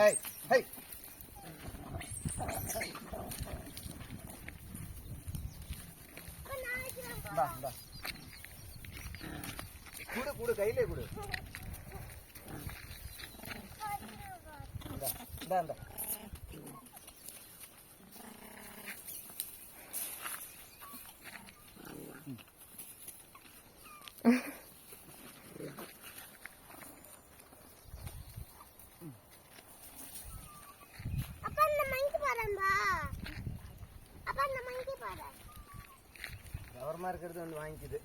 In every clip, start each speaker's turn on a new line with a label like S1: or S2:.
S1: ஏய் ஹை பா பா குடு குடு கையிலே குடு இந்தா இந்தா கவர்மா இருக்கிறது வந்து வாங்கிக்குது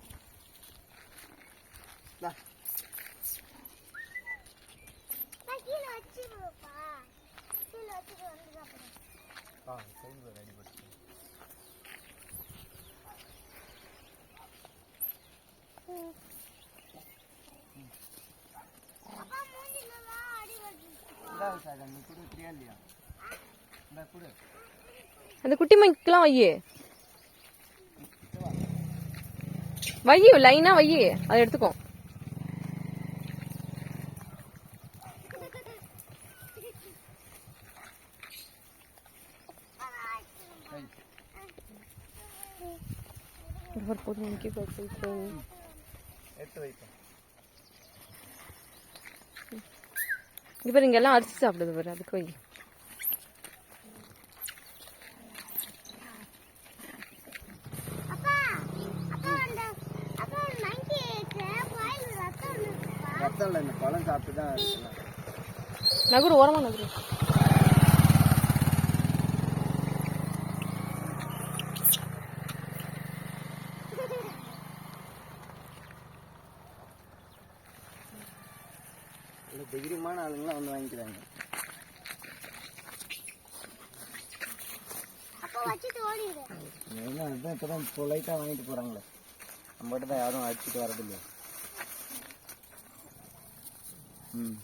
S2: அந்த குட்டி மைக்கெல்லாம் வையே வையே லைனா வையே அதை எடுத்துக்கோ. இப்ப இங்க எல்லாம் அரிசி சாப்பிடுது பாரு, அதுக்கு வை.
S1: பழம் சாப்பிட்டுதான்
S2: நகுரு ஓரமா நகுரு.
S1: தைரியமான ஆளுங்களாம் வந்து வாங்கிக்கிறாங்க. அதுதான் இப்பதான் பொலைட்டா வாங்கிட்டு போறாங்களே, நம்மகிட்ட தான் யாரும் அடிச்சுட்டு வரதில்லை.
S2: ம்